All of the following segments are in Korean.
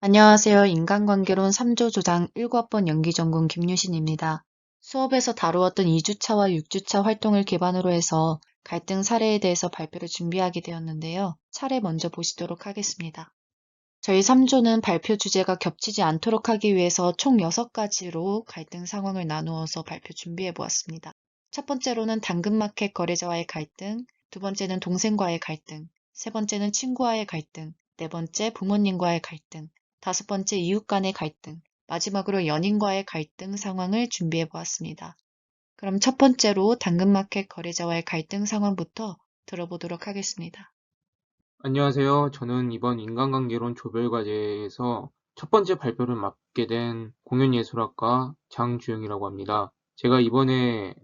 안녕하세요. 인간관계론 3조 조장 1과번 연기전공 김유신입니다. 수업에서 다루었던 2주차와 6주차 활동을 기반으로 해서 갈등 사례에 대해서 발표를 준비하게 되었는데요. 차례 먼저 보시도록 하겠습니다. 저희 3조는 발표 주제가 겹치지 않도록 하기 위해서 총 6가지로 갈등 상황을 나누어서 발표 준비해 보았습니다. 첫 번째로는 당근마켓 거래자와의 갈등, 두 번째는 동생과의 갈등, 세 번째는 친구와의 갈등, 네 번째 부모님과의 갈등, 다섯 번째 이웃 간의 갈등, 마지막으로 연인과의 갈등 상황을 준비해 보았습니다. 그럼 첫 번째로 당근마켓 거래자와의 갈등 상황부터 들어보도록 하겠습니다. 안녕하세요. 저는 이번 인간관계론 조별과제에서 첫 번째 발표를 맡게 된 공연예술학과 장주영이라고 합니다. 제가 이번에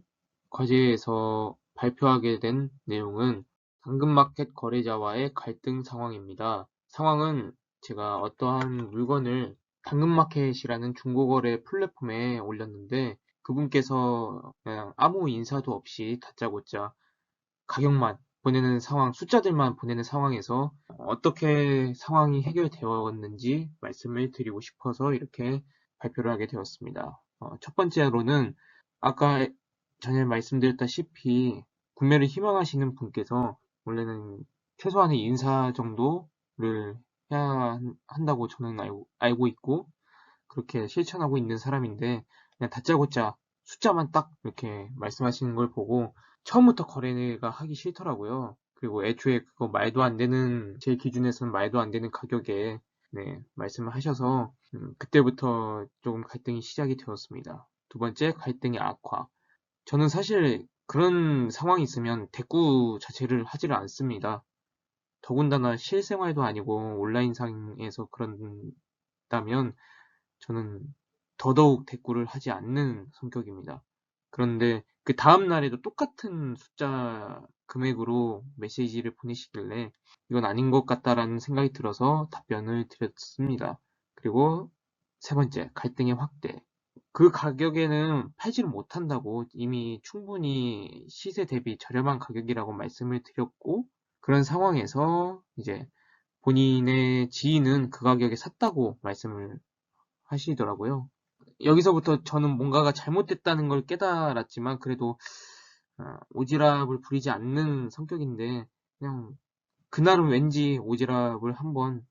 과제에서 발표하게 된 내용은 당근마켓 거래자와의 갈등 상황입니다. 상황은 제가 어떠한 물건을 당근마켓이라는 중고거래 플랫폼에 올렸는데 그분께서 그냥 아무 인사도 없이 다짜고짜 가격만 보내는 상황, 숫자들만 보내는 상황에서 어떻게 상황이 해결되었는지 말씀을 드리고 싶어서 이렇게 발표를 하게 되었습니다. 첫 번째로는 아까 전에 말씀드렸다시피 구매를 희망하시는 분께서 원래는 최소한의 인사 정도를 해야 한다고 저는 알고 있고 그렇게 실천하고 있는 사람인데 그냥 다짜고짜 숫자만 딱 이렇게 말씀하시는 걸 보고 처음부터 거래가 하기 싫더라고요. 그리고 애초에 그거 말도 안 되는 제 기준에서는 말도 안 되는 가격에 네, 말씀을 하셔서 그때부터 조금 갈등이 시작이 되었습니다. 두 번째, 갈등의 악화. 저는 사실 그런 상황이 있으면 대꾸 자체를 하지를 않습니다. 더군다나 실생활도 아니고 온라인상에서 그런다면 저는 더더욱 대꾸를 하지 않는 성격입니다. 그런데 그 다음 날에도 똑같은 숫자 금액으로 메시지를 보내시길래 이건 아닌 것 같다라는 생각이 들어서 답변을 드렸습니다. 그리고 세 번째, 갈등의 확대. 그 가격에는 팔지를 못한다고 이미 충분히 시세 대비 저렴한 가격이라고 말씀을 드렸고, 그런 상황에서 이제 본인의 지인은 그 가격에 샀다고 말씀을 하시더라고요. 여기서부터 저는 뭔가가 잘못됐다는 걸 깨달았지만 그래도 오지랖을 부리지 않는 성격인데 그냥 그날은 왠지 오지랖을 한번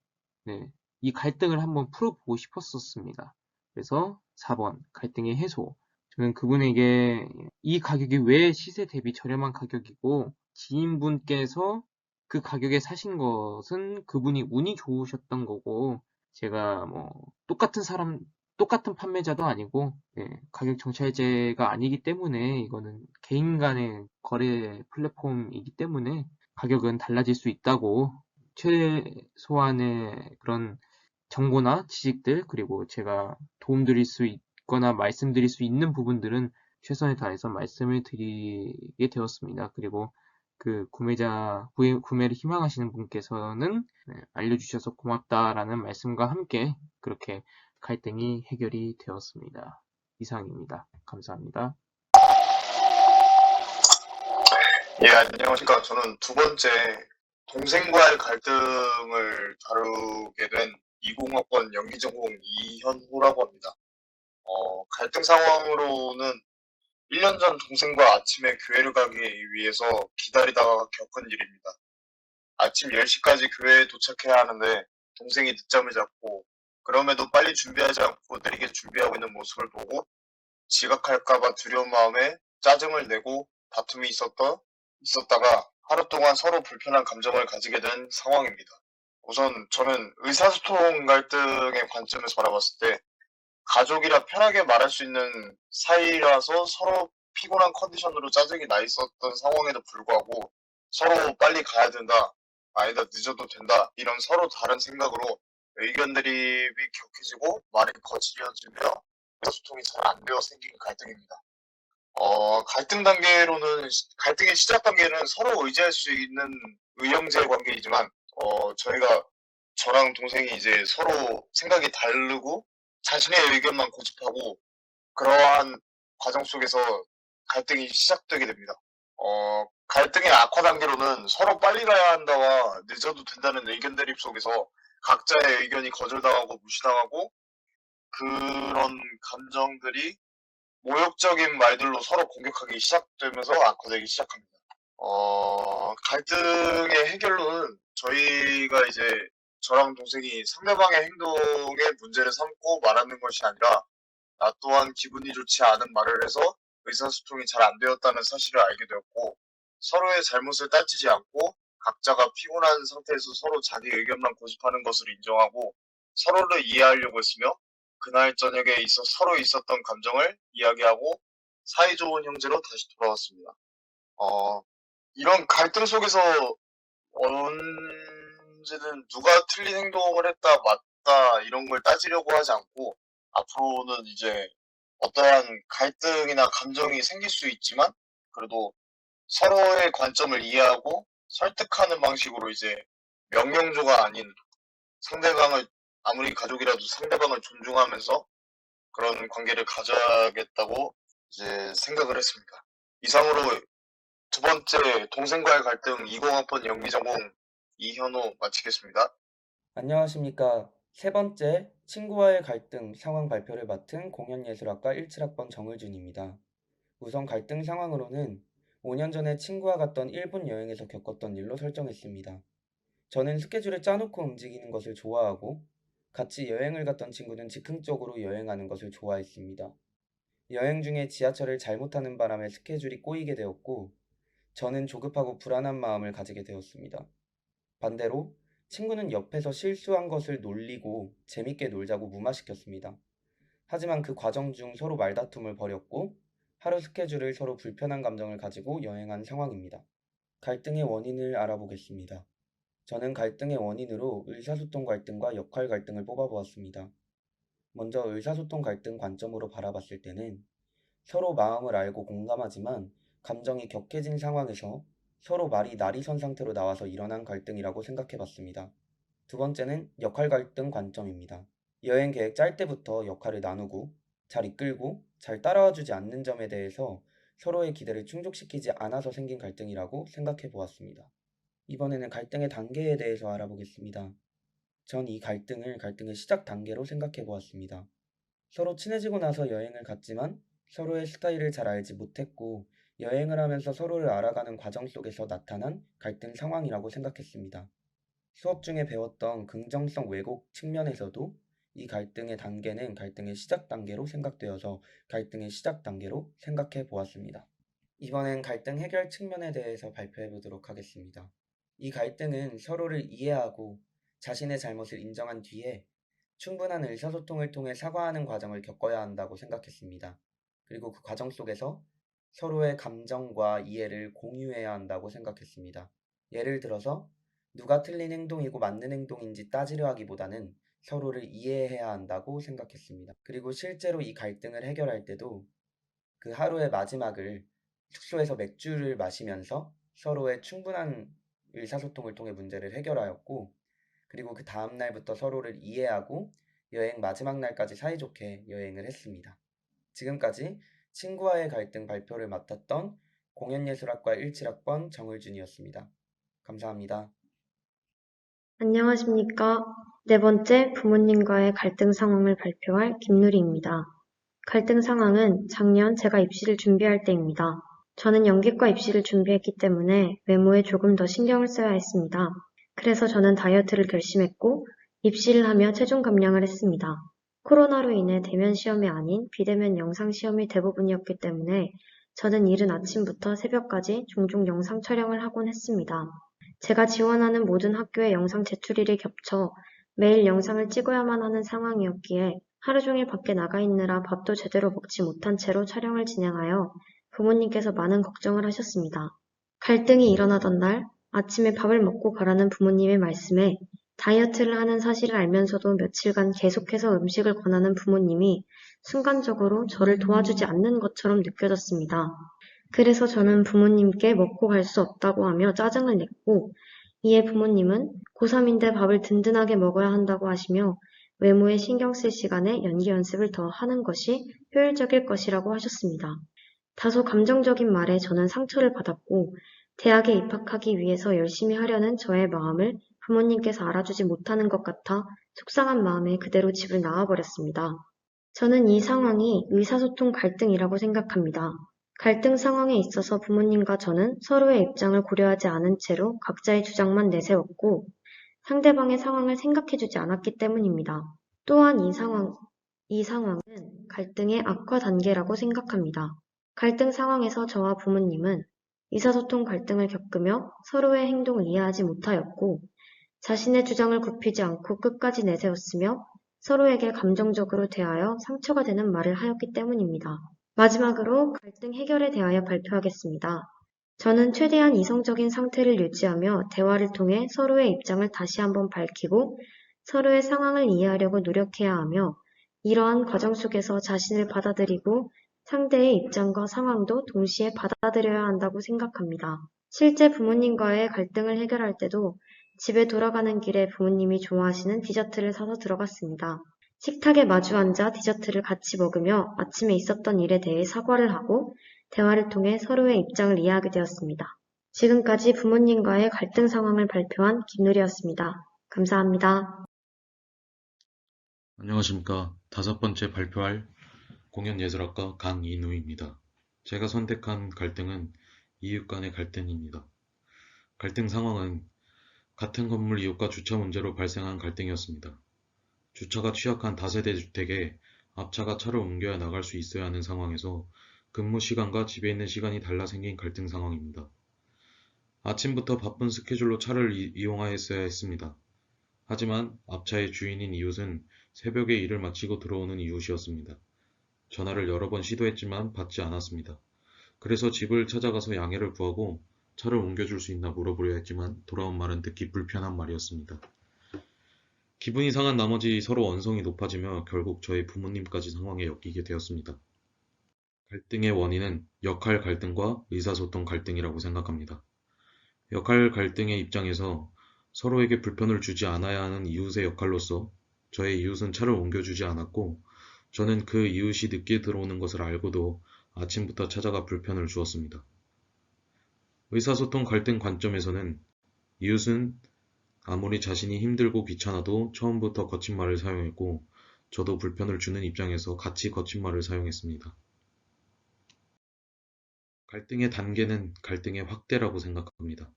네, 이 갈등을 한번 풀어보고 싶었었습니다. 그래서 4번 갈등의 해소. 저는 그분에게 이 가격이 왜 시세 대비 저렴한 가격이고 지인분께서 그 가격에 사신 것은 그분이 운이 좋으셨던 거고 제가 뭐 똑같은 판매자도 아니고 네, 가격 정찰제가 아니기 때문에 이거는 개인 간의 거래 플랫폼이기 때문에 가격은 달라질 수 있다고 최소한의 그런 정보나 지식들 그리고 제가 도움드릴 수 있거나 말씀드릴 수 있는 부분들은 최선을 다해서 말씀을 드리게 되었습니다. 그리고 그 구매를 희망하시는 분께서는 네, 알려주셔서 고맙다라는 말씀과 함께 그렇게 갈등이 해결이 되었습니다. 이상입니다. 감사합니다. 예, 안녕하십니까. 저는 두 번째 동생과의 갈등을 다루게 된 20학번 연기전공 이현호라고 합니다. 갈등 상황으로는 1년 전 동생과 아침에 교회를 가기 위해서 기다리다가 겪은 일입니다. 아침 10시까지 교회에 도착해야 하는데 동생이 늦잠을 잤고 그럼에도 빨리 준비하지 않고 느리게 준비하고 있는 모습을 보고 지각할까봐 두려운 마음에 짜증을 내고 다툼이 있었다가 하루 동안 서로 불편한 감정을 가지게 된 상황입니다. 우선 저는 의사소통 갈등의 관점에서 바라봤을 때 가족이라 편하게 말할 수 있는 사이라서 서로 피곤한 컨디션으로 짜증이 나 있었던 상황에도 불구하고 서로 빨리 가야 된다, 아니다, 늦어도 된다, 이런 서로 다른 생각으로 의견들이 격해지고 말이 거칠어지며 의사소통이 잘 안 되어 생긴 갈등입니다. 갈등의 시작 단계는 서로 의지할 수 있는 의형제 관계이지만, 저랑 동생이 이제 서로 생각이 다르고 자신의 의견만 고집하고 그러한 과정 속에서 갈등이 시작되게 됩니다. 갈등의 악화 단계로는 서로 빨리 가야 한다와 늦어도 된다는 의견 대립 속에서 각자의 의견이 거절당하고 무시당하고 그런 감정들이 모욕적인 말들로 서로 공격하기 시작되면서 악화되기 시작합니다. 갈등의 해결로는 저희가 이제 저랑 동생이 상대방의 행동에 문제를 삼고 말하는 것이 아니라 나 또한 기분이 좋지 않은 말을 해서 의사소통이 잘 안 되었다는 사실을 알게 되었고 서로의 잘못을 따지지 않고 각자가 피곤한 상태에서 서로 자기 의견만 고집하는 것을 인정하고 서로를 이해하려고 했으며 그날 저녁에 서로 있었던 감정을 이야기하고 사이좋은 형제로 다시 돌아왔습니다. 이런 갈등 속에서 언제는 누가 틀린 행동을 했다 맞다 이런 걸 따지려고 하지 않고 앞으로는 이제 어떠한 갈등이나 감정이 생길 수 있지만 그래도 서로의 관점을 이해하고 설득하는 방식으로 이제 명령조가 아닌 상대방을 아무리 가족이라도 상대방을 존중하면서 그런 관계를 가져야겠다고 이제 생각을 했습니다. 이상으로 두 번째 동생과의 갈등 20학번 연기전공 이현호 마치겠습니다. 안녕하십니까. 세 번째 친구와의 갈등 상황 발표를 맡은 공연예술학과 17학번 정을준입니다. 우선 갈등 상황으로는 5년 전에 친구와 갔던 일본 여행에서 겪었던 일로 설정했습니다. 저는 스케줄을 짜놓고 움직이는 것을 좋아하고 같이 여행을 갔던 친구는 즉흥적으로 여행하는 것을 좋아했습니다. 여행 중에 지하철을 잘못 타는 바람에 스케줄이 꼬이게 되었고 저는 조급하고 불안한 마음을 가지게 되었습니다. 반대로 친구는 옆에서 실수한 것을 놀리고 재밌게 놀자고 무마시켰습니다. 하지만 그 과정 중 서로 말다툼을 벌였고 하루 스케줄을 서로 불편한 감정을 가지고 여행한 상황입니다. 갈등의 원인을 알아보겠습니다. 저는 갈등의 원인으로 의사소통 갈등과 역할 갈등을 뽑아보았습니다. 먼저 의사소통 갈등 관점으로 바라봤을 때는 서로 마음을 알고 공감하지만 감정이 격해진 상황에서 서로 말이 날이 선 상태로 나와서 일어난 갈등이라고 생각해봤습니다. 두 번째는 역할 갈등 관점입니다. 여행 계획 짤 때부터 역할을 나누고 잘 이끌고 잘 따라와주지 않는 점에 대해서 서로의 기대를 충족시키지 않아서 생긴 갈등이라고 생각해보았습니다. 이번에는 갈등의 단계에 대해서 알아보겠습니다. 전 이 갈등을 갈등의 시작 단계로 생각해보았습니다. 서로 친해지고 나서 여행을 갔지만 서로의 스타일을 잘 알지 못했고 여행을 하면서 서로를 알아가는 과정 속에서 나타난 갈등 상황이라고 생각했습니다. 수업 중에 배웠던 긍정성 왜곡 측면에서도 이 갈등의 단계는 갈등의 시작 단계로 생각되어서 갈등의 시작 단계로 생각해 보았습니다. 이번엔 갈등 해결 측면에 대해서 발표해 보도록 하겠습니다. 이 갈등은 서로를 이해하고 자신의 잘못을 인정한 뒤에 충분한 의사소통을 통해 사과하는 과정을 겪어야 한다고 생각했습니다. 그리고 그 과정 속에서 서로의 감정과 이해를 공유해야 한다고 생각했습니다. 예를 들어서 누가 틀린 행동이고 맞는 행동인지 따지려 하기보다는 서로를 이해해야 한다고 생각했습니다. 그리고 실제로 이 갈등을 해결할 때도 그 하루의 마지막을 숙소에서 맥주를 마시면서 서로의 충분한 의사소통을 통해 문제를 해결하였고 그리고 그 다음 날부터 서로를 이해하고 여행 마지막 날까지 사이좋게 여행을 했습니다. 지금까지 친구와의 갈등 발표를 맡았던 공연예술학과 17학번 정을준이었습니다. 감사합니다. 안녕하십니까. 네 번째 부모님과의 갈등 상황을 발표할 김누리입니다. 갈등 상황은 작년 제가 입시를 준비할 때입니다. 저는 연기과 입시를 준비했기 때문에 외모에 조금 더 신경을 써야 했습니다. 그래서 저는 다이어트를 결심했고 입시를 하며 체중 감량을 했습니다. 코로나로 인해 대면 시험이 아닌 비대면 영상 시험이 대부분이었기 때문에 저는 이른 아침부터 새벽까지 종종 영상 촬영을 하곤 했습니다. 제가 지원하는 모든 학교의 영상 제출일이 겹쳐 매일 영상을 찍어야만 하는 상황이었기에 하루 종일 밖에 나가 있느라 밥도 제대로 먹지 못한 채로 촬영을 진행하여 부모님께서 많은 걱정을 하셨습니다. 갈등이 일어나던 날 아침에 밥을 먹고 가라는 부모님의 말씀에 다이어트를 하는 사실을 알면서도 며칠간 계속해서 음식을 권하는 부모님이 순간적으로 저를 도와주지 않는 것처럼 느껴졌습니다. 그래서 저는 부모님께 먹고 갈 수 없다고 하며 짜증을 냈고 이에 부모님은 고3인데 밥을 든든하게 먹어야 한다고 하시며 외모에 신경 쓸 시간에 연기 연습을 더 하는 것이 효율적일 것이라고 하셨습니다. 다소 감정적인 말에 저는 상처를 받았고 대학에 입학하기 위해서 열심히 하려는 저의 마음을 부모님께서 알아주지 못하는 것 같아 속상한 마음에 그대로 집을 나와버렸습니다. 저는 이 상황이 의사소통 갈등이라고 생각합니다. 갈등 상황에 있어서 부모님과 저는 서로의 입장을 고려하지 않은 채로 각자의 주장만 내세웠고 상대방의 상황을 생각해주지 않았기 때문입니다. 또한 이 상황은 갈등의 악화 단계라고 생각합니다. 갈등 상황에서 저와 부모님은 의사소통 갈등을 겪으며 서로의 행동을 이해하지 못하였고 자신의 주장을 굽히지 않고 끝까지 내세웠으며 서로에게 감정적으로 대하여 상처가 되는 말을 하였기 때문입니다. 마지막으로 갈등 해결에 대하여 발표하겠습니다. 저는 최대한 이성적인 상태를 유지하며 대화를 통해 서로의 입장을 다시 한번 밝히고 서로의 상황을 이해하려고 노력해야 하며 이러한 과정 속에서 자신을 받아들이고 상대의 입장과 상황도 동시에 받아들여야 한다고 생각합니다. 실제 부모님과의 갈등을 해결할 때도 집에 돌아가는 길에 부모님이 좋아하시는 디저트를 사서 들어갔습니다. 식탁에 마주 앉아 디저트를 같이 먹으며 아침에 있었던 일에 대해 사과를 하고 대화를 통해 서로의 입장을 이해하게 되었습니다. 지금까지 부모님과의 갈등 상황을 발표한 김누리였습니다. 감사합니다. 안녕하십니까. 5번째 발표할 공연예술학과 강인우입니다. 제가 선택한 갈등은 이웃 간의 갈등입니다. 갈등 상황은 같은 건물 이웃과 주차 문제로 발생한 갈등이었습니다. 주차가 취약한 다세대 주택에 앞차가 차를 옮겨야 나갈 수 있어야 하는 상황에서 근무 시간과 집에 있는 시간이 달라 생긴 갈등 상황입니다. 아침부터 바쁜 스케줄로 차를 이용하였어야 했습니다. 하지만 앞차의 주인인 이웃은 새벽에 일을 마치고 들어오는 이웃이었습니다. 전화를 여러 번 시도했지만 받지 않았습니다. 그래서 집을 찾아가서 양해를 구하고 차를 옮겨줄 수 있나 물어보려 했지만 돌아온 말은 듣기 불편한 말이었습니다. 기분이 상한 나머지 서로 언성이 높아지며 결국 저희 부모님까지 상황에 엮이게 되었습니다. 갈등의 원인은 역할 갈등과 의사소통 갈등이라고 생각합니다. 역할 갈등의 입장에서 서로에게 불편을 주지 않아야 하는 이웃의 역할로서 저의 이웃은 차를 옮겨주지 않았고 저는 그 이웃이 늦게 들어오는 것을 알고도 아침부터 찾아가 불편을 주었습니다. 의사소통 갈등 관점에서는 이웃은 아무리 자신이 힘들고 귀찮아도 처음부터 거친 말을 사용했고 저도 불편을 주는 입장에서 같이 거친 말을 사용했습니다. 갈등의 단계는 갈등의 확대라고 생각합니다.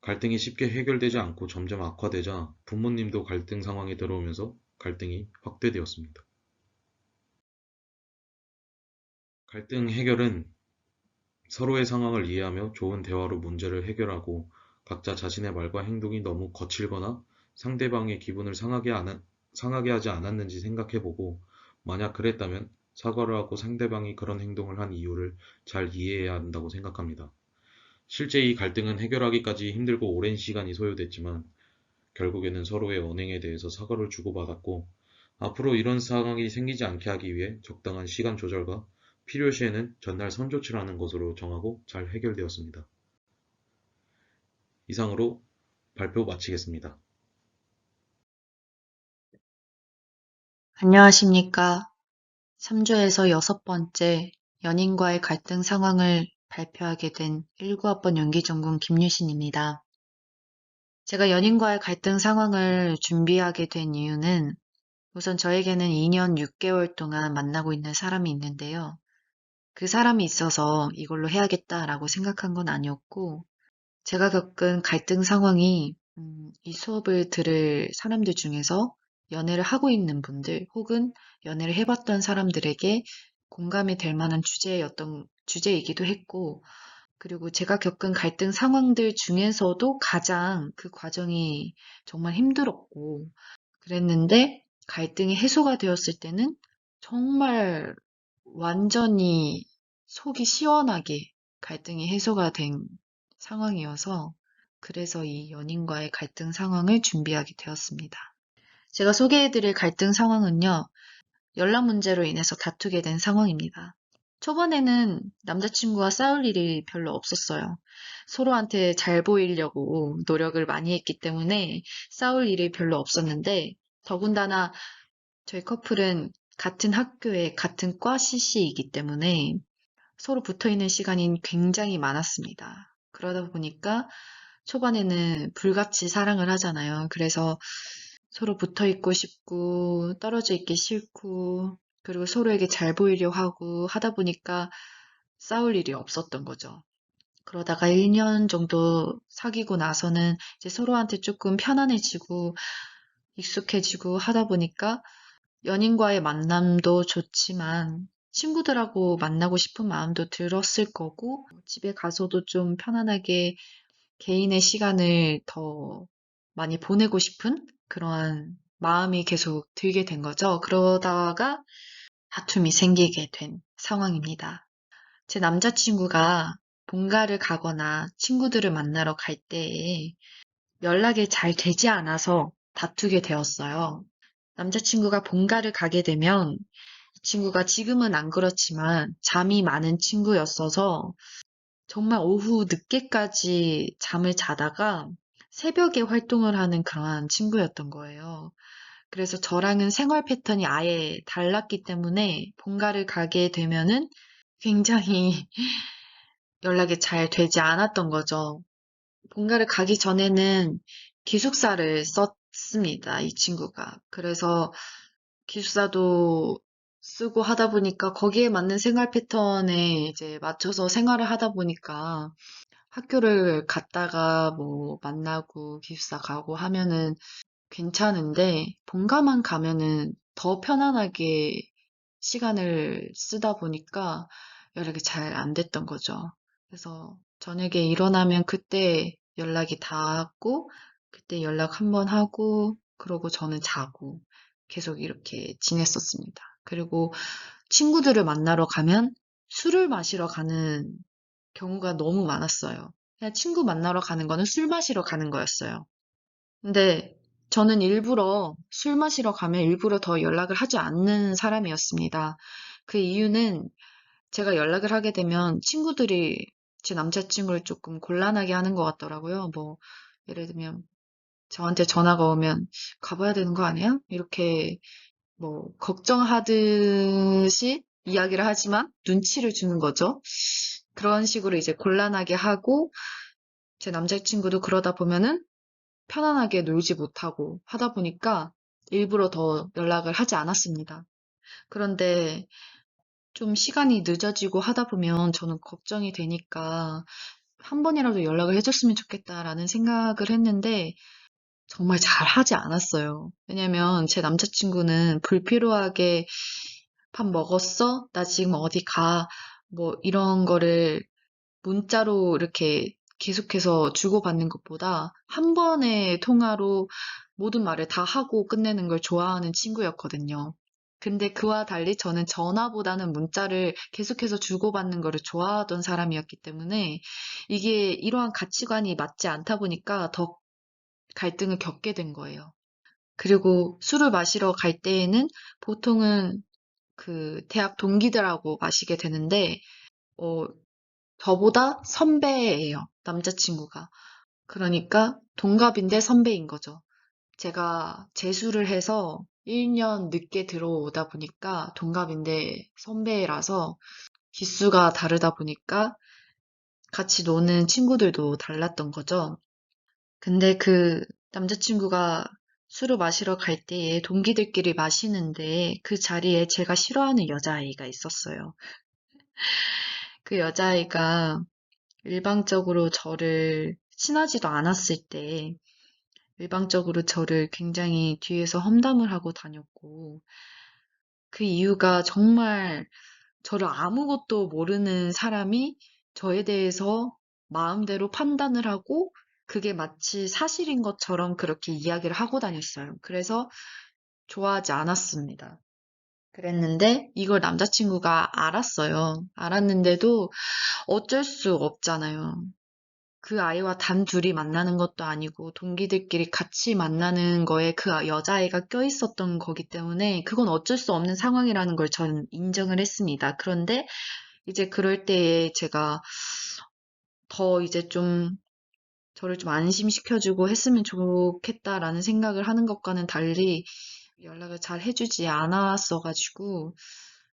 갈등이 쉽게 해결되지 않고 점점 악화되자 부모님도 갈등 상황에 들어오면서 갈등이 확대되었습니다. 갈등 해결은 서로의 상황을 이해하며 좋은 대화로 문제를 해결하고 각자 자신의 말과 행동이 너무 거칠거나 상대방의 기분을 상하게 하지 않았는지 생각해보고 만약 그랬다면 사과를 하고 상대방이 그런 행동을 한 이유를 잘 이해해야 한다고 생각합니다. 실제 이 갈등은 해결하기까지 힘들고 오랜 시간이 소요됐지만 결국에는 서로의 언행에 대해서 사과를 주고받았고 앞으로 이런 상황이 생기지 않게 하기 위해 적당한 시간 조절과 필요시에는 전날 선조치를 하는 것으로 정하고 잘 해결되었습니다. 이상으로 발표 마치겠습니다. 안녕하십니까. 3조에서 6번째 연인과의 갈등 상황을 발표하게 된 19학번 연기전공 김유신입니다. 제가 연인과의 갈등 상황을 준비하게 된 이유는 우선 저에게는 2년 6개월 동안 만나고 있는 사람이 있는데요. 그 사람이 있어서 이걸로 해야겠다라고 생각한 건 아니었고, 제가 겪은 갈등 상황이 이 수업을 들을 사람들 중에서 연애를 하고 있는 분들 혹은 연애를 해봤던 사람들에게 공감이 될 만한 주제이기도 했고, 그리고 제가 겪은 갈등 상황들 중에서도 가장 그 과정이 정말 힘들었고, 그랬는데 갈등이 해소가 되었을 때는 정말 완전히 속이 시원하게 갈등이 해소가 된 상황이어서 그래서 이 연인과의 갈등 상황을 준비하게 되었습니다. 제가 소개해드릴 갈등 상황은요, 연락 문제로 인해서 다투게 된 상황입니다. 초반에는 남자친구와 싸울 일이 별로 없었어요. 서로한테 잘 보이려고 노력을 많이 했기 때문에 싸울 일이 별로 없었는데 더군다나 저희 커플은 같은 학교에 같은 과 CC이기 때문에 서로 붙어 있는 시간이 굉장히 많았습니다. 그러다 보니까 초반에는 불같이 사랑을 하잖아요. 그래서 서로 붙어 있고 싶고 떨어져 있기 싫고 그리고 서로에게 잘 보이려 하고 하다 보니까 싸울 일이 없었던 거죠. 그러다가 1년 정도 사귀고 나서는 이제 서로한테 조금 편안해지고 익숙해지고 하다 보니까 연인과의 만남도 좋지만 친구들하고 만나고 싶은 마음도 들었을 거고 집에 가서도 좀 편안하게 개인의 시간을 더 많이 보내고 싶은 그러한 마음이 계속 들게 된 거죠. 그러다가 다툼이 생기게 된 상황입니다. 제 남자친구가 본가를 가거나 친구들을 만나러 갈 때에 연락이 잘 되지 않아서 다투게 되었어요. 남자친구가 본가를 가게 되면 이 친구가 지금은 안 그렇지만 잠이 많은 친구였어서 정말 오후 늦게까지 잠을 자다가 새벽에 활동을 하는 그러한 친구였던 거예요. 그래서 저랑은 생활 패턴이 아예 달랐기 때문에 본가를 가게 되면은 굉장히 연락이 잘 되지 않았던 거죠. 본가를 가기 전에는 기숙사를 썼습니다, 이 친구가. 그래서 기숙사도 쓰고 하다 보니까 거기에 맞는 생활 패턴에 이제 맞춰서 생활을 하다 보니까 학교를 갔다가 뭐 만나고 기숙사 가고 하면은 괜찮은데 본가만 가면은 더 편안하게 시간을 쓰다 보니까 연락이 잘 안 됐던 거죠. 그래서 저녁에 일어나면 그때 연락이 닿았고 그때 연락 한번 하고 그러고 저는 자고 계속 이렇게 지냈었습니다. 그리고 친구들을 만나러 가면 술을 마시러 가는 경우가 너무 많았어요. 그냥 친구 만나러 가는 거는 술 마시러 가는 거였어요. 근데 저는 일부러 술 마시러 가면 일부러 더 연락을 하지 않는 사람이었습니다. 그 이유는 제가 연락을 하게 되면 친구들이 제 남자친구를 조금 곤란하게 하는 것 같더라고요. 뭐, 예를 들면 저한테 전화가 오면 가봐야 되는 거 아니야? 이렇게 뭐, 걱정하듯이 이야기를 하지만 눈치를 주는 거죠. 그런 식으로 이제 곤란하게 하고 제 남자친구도 그러다 보면은 편안하게 놀지 못하고 하다 보니까 일부러 더 연락을 하지 않았습니다. 그런데 좀 시간이 늦어지고 하다 보면 저는 걱정이 되니까 한 번이라도 연락을 해줬으면 좋겠다라는 생각을 했는데 정말 잘 하지 않았어요. 왜냐면 제 남자친구는 불필요하게 밥 먹었어? 나 지금 어디 가? 뭐 이런 거를 문자로 이렇게 계속해서 주고받는 것보다 한 번의 통화로 모든 말을 다 하고 끝내는 걸 좋아하는 친구였거든요. 근데 그와 달리 저는 전화보다는 문자를 계속해서 주고받는 거를 좋아하던 사람이었기 때문에 이게 이러한 가치관이 맞지 않다 보니까 더 갈등을 겪게 된 거예요. 그리고 술을 마시러 갈 때에는 보통은 그 대학 동기들하고 마시게 되는데, 어, 저보다 선배예요, 남자친구가. 그러니까 동갑인데 선배인 거죠. 제가 재수를 해서 1년 늦게 들어오다 보니까 동갑인데 선배라서 기수가 다르다 보니까 같이 노는 친구들도 달랐던 거죠. 근데 그 남자친구가 술을 마시러 갈 때에 동기들끼리 마시는데 그 자리에 제가 싫어하는 여자아이가 있었어요. 그 여자아이가 일방적으로 저를 친하지도 않았을 때 일방적으로 저를 굉장히 뒤에서 험담을 하고 다녔고 그 이유가 정말 저를 아무것도 모르는 사람이 저에 대해서 마음대로 판단을 하고 그게 마치 사실인 것처럼 그렇게 이야기를 하고 다녔어요. 그래서 좋아하지 않았습니다. 그랬는데 이걸 남자친구가 알았어요. 알았는데도 어쩔 수 없잖아요. 그 아이와 단 둘이 만나는 것도 아니고 동기들끼리 같이 만나는 거에 그 여자아이가 껴있었던 거기 때문에 그건 어쩔 수 없는 상황이라는 걸 전 인정을 했습니다. 그런데 이제 그럴 때에 제가 더 이제 좀 저를 좀 안심시켜주고 했으면 좋겠다라는 생각을 하는 것과는 달리 연락을 잘 해주지 않았어가지고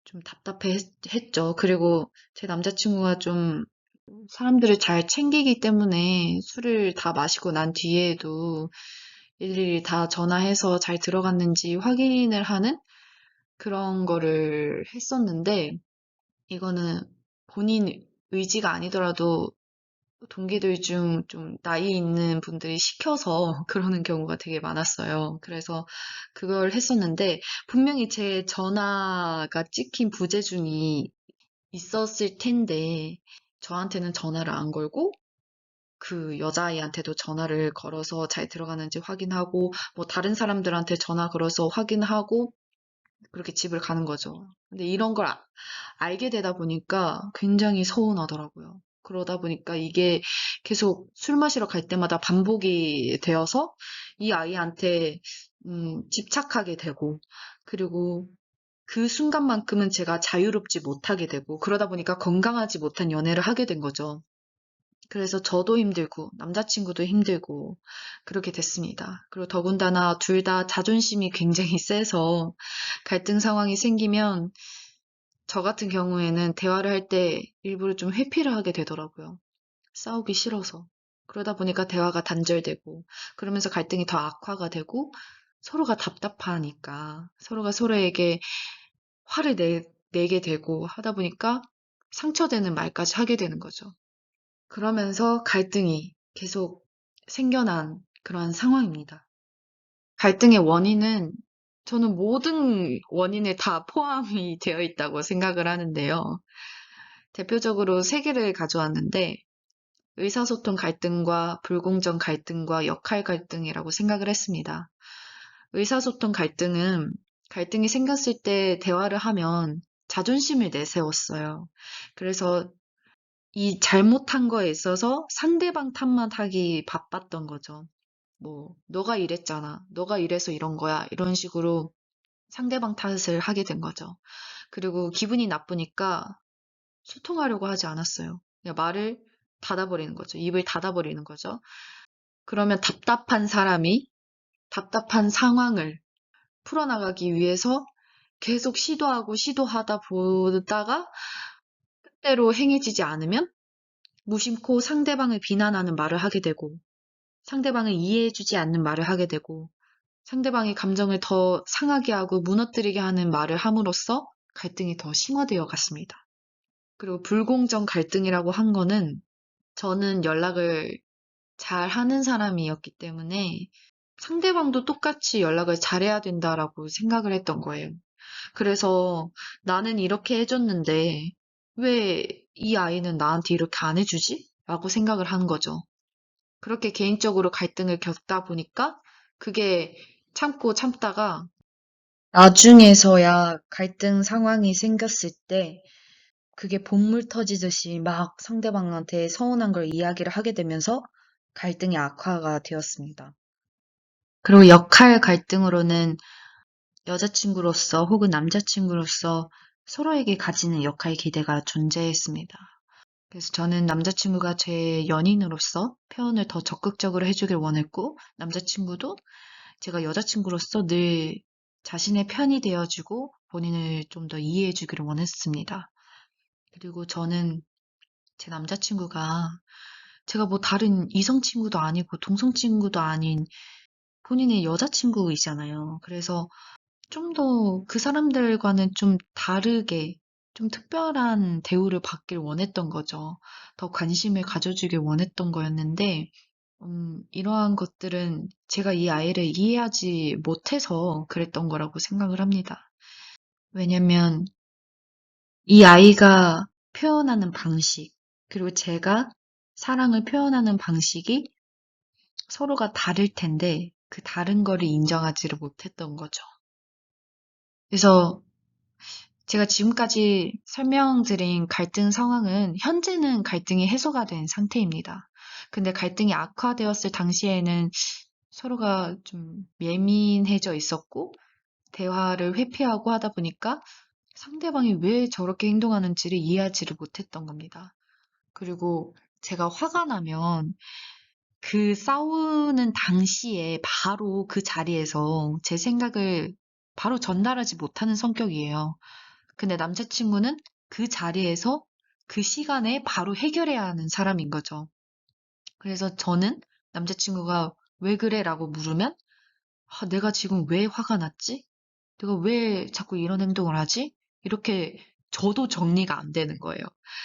좀 답답했죠. 그리고 제 남자친구가 좀 사람들을 잘 챙기기 때문에 술을 다 마시고 난 뒤에도 일일이 다 전화해서 잘 들어갔는지 확인을 하는 그런 거를 했었는데, 이거는 본인 의지가 아니더라도 동기들 중 좀 나이 있는 분들이 시켜서 그러는 경우가 되게 많았어요. 그래서 그걸 했었는데, 분명히 제 전화가 찍힌 부재중이 있었을 텐데, 저한테는 전화를 안 걸고, 그 여자아이한테도 전화를 걸어서 잘 들어가는지 확인하고, 뭐 다른 사람들한테 전화 걸어서 확인하고, 그렇게 집을 가는 거죠. 근데 이런 걸 알게 되다 보니까 굉장히 서운하더라고요. 그러다 보니까 이게 계속 술 마시러 갈 때마다 반복이 되어서 이 아이한테 집착하게 되고, 그리고 그 순간만큼은 제가 자유롭지 못하게 되고, 그러다 보니까 건강하지 못한 연애를 하게 된 거죠. 그래서 저도 힘들고 남자친구도 힘들고 그렇게 됐습니다. 그리고 더군다나 둘 다 자존심이 굉장히 세서 갈등 상황이 생기면 저 같은 경우에는 대화를 할 때 일부러 좀 회피를 하게 되더라고요. 싸우기 싫어서. 그러다 보니까 대화가 단절되고 그러면서 갈등이 더 악화가 되고 서로가 답답하니까 서로가 서로에게 화를 내게 되고 하다 보니까 상처되는 말까지 하게 되는 거죠. 그러면서 갈등이 계속 생겨난 그런 상황입니다. 갈등의 원인은 저는 모든 원인에 다 포함이 되어 있다고 생각을 하는데요. 대표적으로 세 개를 가져왔는데 의사소통 갈등과 불공정 갈등과 역할 갈등이라고 생각을 했습니다. 의사소통 갈등은 갈등이 생겼을 때 대화를 하면 자존심을 내세웠어요. 그래서 이 잘못한 거에 있어서 상대방 탓만 하기 바빴던 거죠. 뭐, 너가 이랬잖아. 너가 이래서 이런 거야. 이런 식으로 상대방 탓을 하게 된 거죠. 그리고 기분이 나쁘니까 소통하려고 하지 않았어요. 그냥 말을 닫아버리는 거죠. 입을 닫아버리는 거죠. 그러면 답답한 사람이 답답한 상황을 풀어나가기 위해서 계속 시도하고 시도하다 보다가 때로 행해지지 않으면 무심코 상대방을 비난하는 말을 하게 되고 상대방을 이해해주지 않는 말을 하게 되고 상대방의 감정을 더 상하게 하고 무너뜨리게 하는 말을 함으로써 갈등이 더 심화되어 갔습니다. 그리고 불공정 갈등이라고 한 거는 저는 연락을 잘 하는 사람이었기 때문에 상대방도 똑같이 연락을 잘해야 된다라고 생각을 했던 거예요. 그래서 나는 이렇게 해줬는데 왜 이 아이는 나한테 이렇게 안 해주지? 라고 생각을 한 거죠. 그렇게 개인적으로 갈등을 겪다 보니까 그게 참고 참다가 나중에서야 갈등 상황이 생겼을 때 그게 본물 터지듯이 막 상대방한테 서운한 걸 이야기를 하게 되면서 갈등이 악화가 되었습니다. 그리고 역할 갈등으로는 여자친구로서 혹은 남자친구로서 서로에게 가지는 역할 기대가 존재했습니다. 그래서 저는 남자친구가 제 연인으로서 표현을 더 적극적으로 해주길 원했고, 남자친구도 제가 여자친구로서 늘 자신의 편이 되어주고 본인을 좀 더 이해해주기를 원했습니다. 그리고 저는 제 남자친구가 제가 뭐 다른 이성 친구도 아니고 동성 친구도 아닌 본인의 여자친구이잖아요. 그래서 좀 더 그 사람들과는 좀 다르게 좀 특별한 대우를 받길 원했던 거죠. 더 관심을 가져주길 원했던 거였는데, 이러한 것들은 제가 이 아이를 이해하지 못해서 그랬던 거라고 생각을 합니다. 왜냐면 이 아이가 표현하는 방식, 그리고 제가 사랑을 표현하는 방식이 서로가 다를 텐데 그 다른 거를 인정하지를 못했던 거죠. 그래서 제가 지금까지 설명드린 갈등 상황은 현재는 갈등이 해소가 된 상태입니다. 근데 갈등이 악화되었을 당시에는 서로가 좀 예민해져 있었고 대화를 회피하고 하다 보니까 상대방이 왜 저렇게 행동하는지를 이해하지를 못했던 겁니다. 그리고 제가 화가 나면 그 싸우는 당시에 바로 그 자리에서 제 생각을 바로 전달하지 못하는 성격이에요. 근데 남자친구는 그 자리에서 그 시간에 바로 해결해야 하는 사람인 거죠. 그래서 저는 남자친구가 왜 그래? 라고 물으면 내가 지금 왜 화가 났지? 내가 왜 자꾸 이런 행동을 하지? 이렇게 저도 정리가 안 되는 거예요.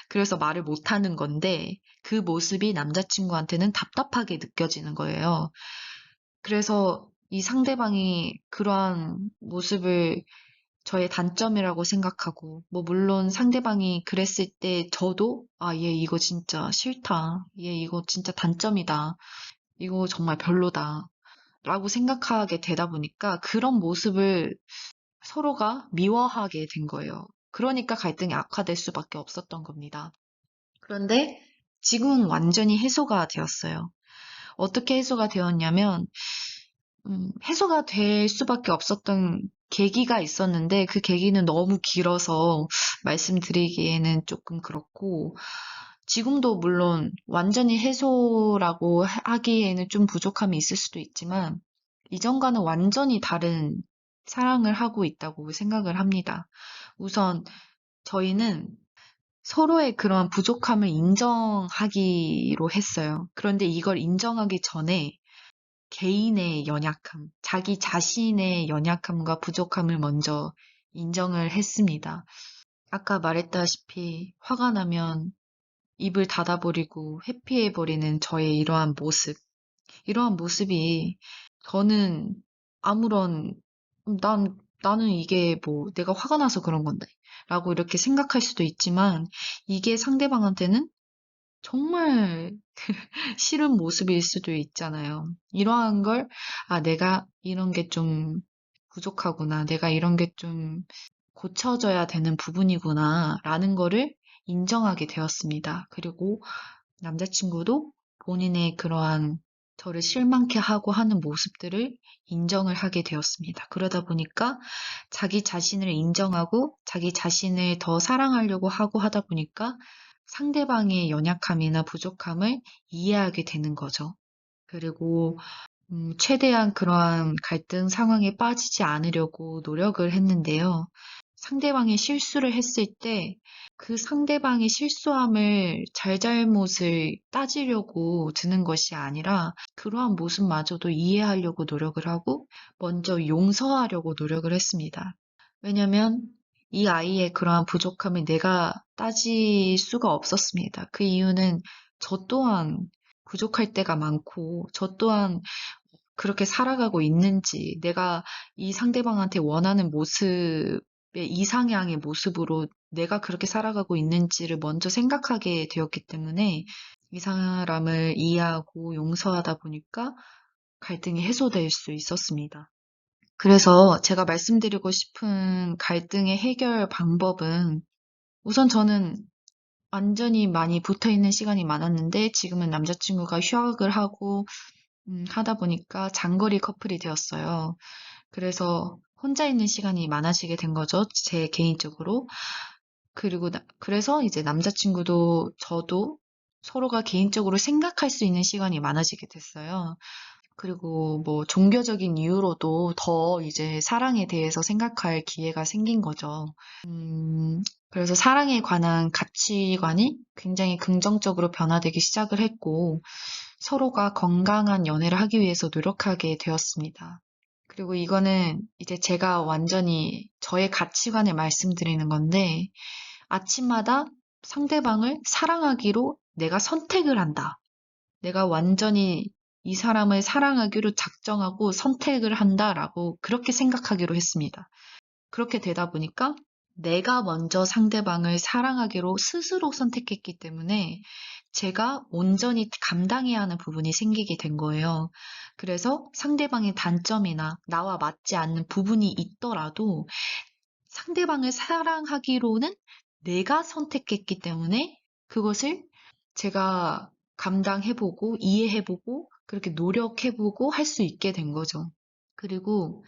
그래서 말을 못 하는 건데 그 모습이 남자친구한테는 답답하게 느껴지는 거예요. 그래서 이 상대방이 그러한 모습을 저의 단점이라고 생각하고, 뭐, 물론 상대방이 그랬을 때 저도, 얘 이거 진짜 싫다. 얘 이거 진짜 단점이다. 이거 정말 별로다. 라고 생각하게 되다 보니까 그런 모습을 서로가 미워하게 된 거예요. 그러니까 갈등이 악화될 수밖에 없었던 겁니다. 그런데 지금은 완전히 해소가 되었어요. 어떻게 해소가 되었냐면, 해소가 될 수밖에 없었던 계기가 있었는데 그 계기는 너무 길어서 말씀드리기에는 조금 그렇고 지금도 물론 완전히 해소라고 하기에는 좀 부족함이 있을 수도 있지만 이전과는 완전히 다른 사랑을 하고 있다고 생각을 합니다. 우선 저희는 서로의 그러한 부족함을 인정하기로 했어요. 그런데 이걸 인정하기 전에 개인의 연약함, 자기 자신의 연약함과 부족함을 먼저 인정을 했습니다. 아까 말했다시피 화가 나면 입을 닫아버리고 회피해버리는 저의 이러한 모습이 저는 아무런, 나는 이게 뭐 내가 화가 나서 그런 건데 라고 이렇게 생각할 수도 있지만 이게 상대방한테는 정말 싫은 모습일 수도 있잖아요. 이러한 걸, 내가 이런 게 좀 부족하구나. 내가 이런 게 좀 고쳐져야 되는 부분이구나. 라는 거를 인정하게 되었습니다. 그리고 남자친구도 본인의 그러한 저를 실망케 하고 하는 모습들을 인정을 하게 되었습니다. 그러다 보니까 자기 자신을 인정하고 자기 자신을 더 사랑하려고 하고 하다 보니까 상대방의 연약함이나 부족함을 이해하게 되는 거죠. 그리고 최대한 그러한 갈등 상황에 빠지지 않으려고 노력을 했는데요. 상대방이 실수를 했을 때 그 상대방의 실수함을 잘잘못을 따지려고 드는 것이 아니라 그러한 모습마저도 이해하려고 노력을 하고 먼저 용서하려고 노력을 했습니다. 왜냐면 이 아이의 그러한 부족함을 내가 따질 수가 없었습니다. 그 이유는 저 또한 부족할 때가 많고 저 또한 그렇게 살아가고 있는지, 내가 이 상대방한테 원하는 모습의 이상향의 모습으로 내가 그렇게 살아가고 있는지를 먼저 생각하게 되었기 때문에 이 사람을 이해하고 용서하다 보니까 갈등이 해소될 수 있었습니다. 그래서 제가 말씀드리고 싶은 갈등의 해결 방법은 우선 저는 완전히 많이 붙어 있는 시간이 많았는데 지금은 남자친구가 휴학을 하고 하다 보니까 장거리 커플이 되었어요. 그래서 혼자 있는 시간이 많아지게 된 거죠. 제 개인적으로. 그리고 그래서 이제 남자친구도 저도 서로가 개인적으로 생각할 수 있는 시간이 많아지게 됐어요. 그리고 뭐 종교적인 이유로도 더 이제 사랑에 대해서 생각할 기회가 생긴 거죠. 그래서 사랑에 관한 가치관이 굉장히 긍정적으로 변화되기 시작을 했고, 서로가 건강한 연애를 하기 위해서 노력하게 되었습니다. 그리고 이거는 이제 제가 완전히 저의 가치관을 말씀드리는 건데, 아침마다 상대방을 사랑하기로 내가 선택을 한다. 내가 완전히 이 사람을 사랑하기로 작정하고 선택을 한다라고 그렇게 생각하기로 했습니다. 그렇게 되다 보니까 내가 먼저 상대방을 사랑하기로 스스로 선택했기 때문에 제가 온전히 감당해야 하는 부분이 생기게 된 거예요. 그래서 상대방의 단점이나 나와 맞지 않는 부분이 있더라도 상대방을 사랑하기로는 내가 선택했기 때문에 그것을 제가 감당해보고 이해해보고 그렇게 노력해보고 할 수 있게 된 거죠. 그리고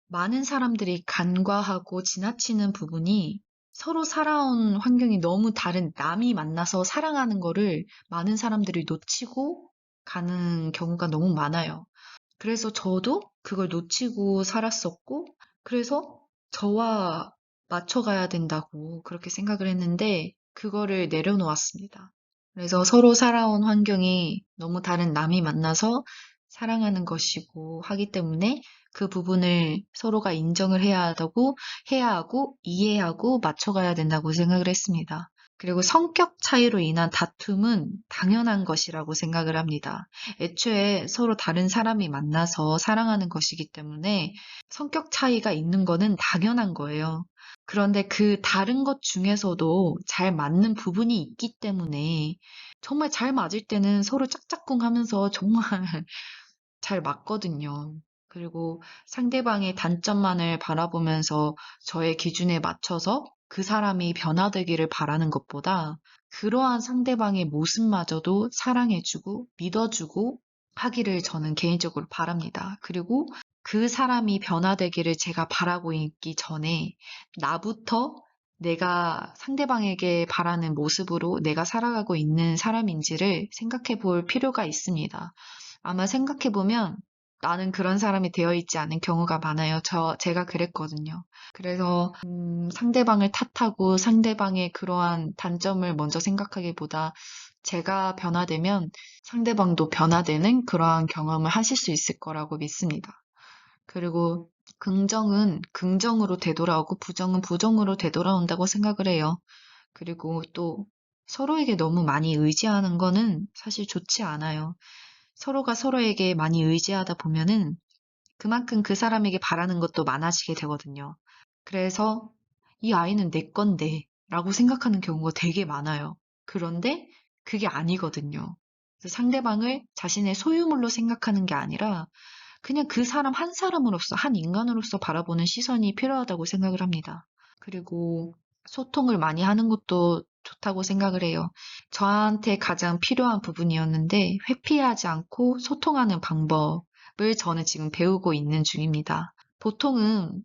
많은 사람들이 간과하고 지나치는 부분이 서로 살아온 환경이 너무 다른 남이 만나서 사랑하는 거를 많은 사람들이 놓치고 가는 경우가 너무 많아요. 그래서 저도 그걸 놓치고 살았었고, 그래서 저와 맞춰가야 된다고 그렇게 생각을 했는데, 그거를 내려놓았습니다. 그래서 서로 살아온 환경이 너무 다른 남이 만나서 사랑하는 것이고 하기 때문에 그 부분을 서로가 인정을 해야 하고, 이해하고 맞춰가야 된다고 생각을 했습니다. 그리고 성격 차이로 인한 다툼은 당연한 것이라고 생각을 합니다. 애초에 서로 다른 사람이 만나서 사랑하는 것이기 때문에 성격 차이가 있는 거는 당연한 거예요. 그런데 그 다른 것 중에서도 잘 맞는 부분이 있기 때문에 정말 잘 맞을 때는 서로 짝짝꿍 하면서 정말 잘 맞거든요. 그리고 상대방의 단점만을 바라보면서 저의 기준에 맞춰서 그 사람이 변화되기를 바라는 것보다 그러한 상대방의 모습마저도 사랑해주고 믿어주고 하기를 저는 개인적으로 바랍니다. 그리고 그 사람이 변화되기를 제가 바라고 있기 전에 나부터 내가 상대방에게 바라는 모습으로 내가 살아가고 있는 사람인지를 생각해 볼 필요가 있습니다. 아마 생각해보면 나는 그런 사람이 되어 있지 않은 경우가 많아요. 제가 그랬거든요. 그래서, 상대방을 탓하고 상대방의 그러한 단점을 먼저 생각하기보다 제가 변화되면 상대방도 변화되는 그러한 경험을 하실 수 있을 거라고 믿습니다. 그리고 긍정은 긍정으로 되돌아오고 부정은 부정으로 되돌아온다고 생각을 해요. 그리고 또 서로에게 너무 많이 의지하는 거는 사실 좋지 않아요. 서로가 서로에게 많이 의지하다 보면은 그만큼 그 사람에게 바라는 것도 많아지게 되거든요. 그래서 이 아이는 내 건데 라고 생각하는 경우가 되게 많아요. 그런데 그게 아니거든요. 그래서 상대방을 자신의 소유물로 생각하는 게 아니라 그냥 그 사람 한 사람으로서, 한 인간으로서 바라보는 시선이 필요하다고 생각을 합니다. 그리고 소통을 많이 하는 것도 좋다고 생각을 해요. 저한테 가장 필요한 부분이었는데 회피하지 않고 소통하는 방법을 저는 지금 배우고 있는 중입니다. 보통은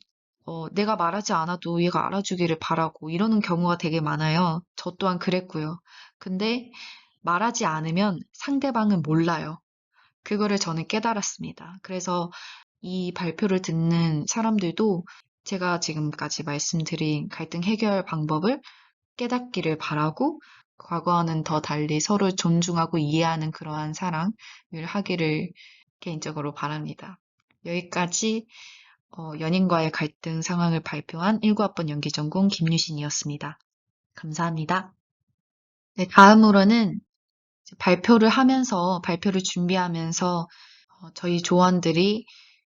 내가 말하지 않아도 얘가 알아주기를 바라고 이러는 경우가 되게 많아요. 저 또한 그랬고요. 근데 말하지 않으면 상대방은 몰라요. 그거를 저는 깨달았습니다. 그래서 이 발표를 듣는 사람들도 제가 지금까지 말씀드린 갈등 해결 방법을 깨닫기를 바라고 과거와는 더 달리 서로 존중하고 이해하는 그러한 사랑을 하기를 개인적으로 바랍니다. 여기까지 연인과의 갈등 상황을 발표한 19학번 연기전공 김유신이었습니다. 감사합니다. 네, 다음으로는 발표를 준비하면서 저희 조원들이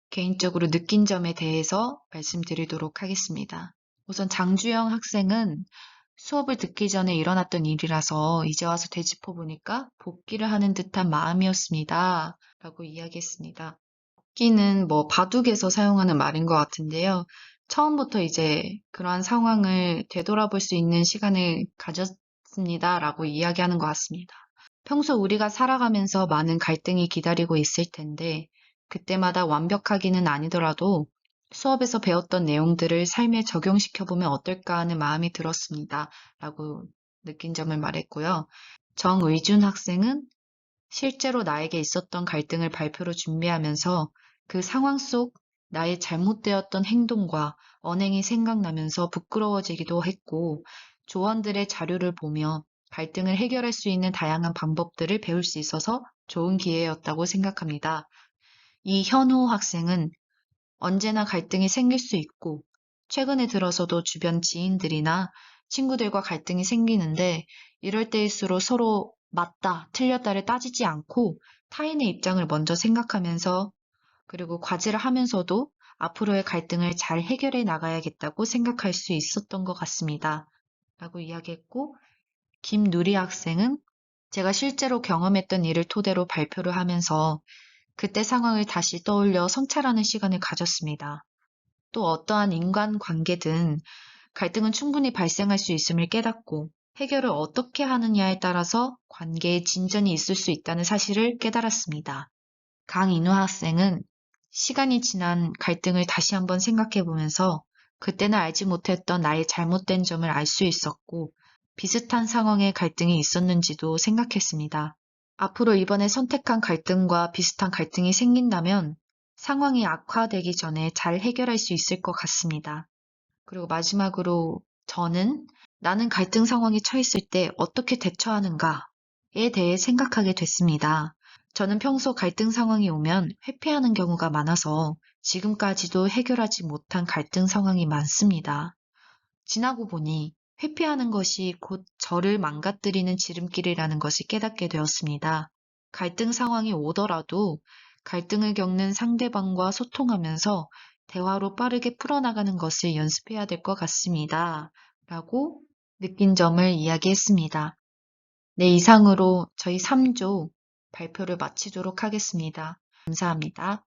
개인적으로 느낀 점에 대해서 말씀드리도록 하겠습니다. 우선 장주영 학생은 수업을 듣기 전에 일어났던 일이라서 이제 와서 되짚어 보니까 복귀를 하는 듯한 마음이었습니다. 라고 이야기했습니다. 복귀는 뭐 바둑에서 사용하는 말인 것 같은데요. 처음부터 이제 그러한 상황을 되돌아볼 수 있는 시간을 가졌습니다. 라고 이야기하는 것 같습니다. 평소 우리가 살아가면서 많은 갈등이 기다리고 있을 텐데 그때마다 완벽하기는 아니더라도 수업에서 배웠던 내용들을 삶에 적용시켜보면 어떨까 하는 마음이 들었습니다. 라고 느낀 점을 말했고요. 정의준 학생은 실제로 나에게 있었던 갈등을 발표로 준비하면서 그 상황 속 나의 잘못되었던 행동과 언행이 생각나면서 부끄러워지기도 했고 조언들의 자료를 보며 갈등을 해결할 수 있는 다양한 방법들을 배울 수 있어서 좋은 기회였다고 생각합니다. 이현우 학생은 언제나 갈등이 생길 수 있고 최근에 들어서도 주변 지인들이나 친구들과 갈등이 생기는데 이럴 때일수록 서로 맞다, 틀렸다를 따지지 않고 타인의 입장을 먼저 생각하면서 그리고 과제를 하면서도 앞으로의 갈등을 잘 해결해 나가야겠다고 생각할 수 있었던 것 같습니다. 라고 이야기했고 김누리 학생은 제가 실제로 경험했던 일을 토대로 발표를 하면서 그때 상황을 다시 떠올려 성찰하는 시간을 가졌습니다. 또 어떠한 인간관계든 갈등은 충분히 발생할 수 있음을 깨닫고 해결을 어떻게 하느냐에 따라서 관계에 진전이 있을 수 있다는 사실을 깨달았습니다. 강인우 학생은 시간이 지난 갈등을 다시 한번 생각해 보면서 그때는 알지 못했던 나의 잘못된 점을 알 수 있었고 비슷한 상황의 갈등이 있었는지도 생각했습니다. 앞으로 이번에 선택한 갈등과 비슷한 갈등이 생긴다면 상황이 악화되기 전에 잘 해결할 수 있을 것 같습니다. 그리고 마지막으로 저는 나는 갈등 상황에 처했을 때 어떻게 대처하는가에 대해 생각하게 됐습니다. 저는 평소 갈등 상황이 오면 회피하는 경우가 많아서 지금까지도 해결하지 못한 갈등 상황이 많습니다. 지나고 보니 회피하는 것이 곧 저를 망가뜨리는 지름길이라는 것을 깨닫게 되었습니다. 갈등 상황이 오더라도 갈등을 겪는 상대방과 소통하면서 대화로 빠르게 풀어나가는 것을 연습해야 될 것 같습니다. 라고 느낀 점을 이야기했습니다. 네, 이상으로 저희 3조 발표를 마치도록 하겠습니다. 감사합니다.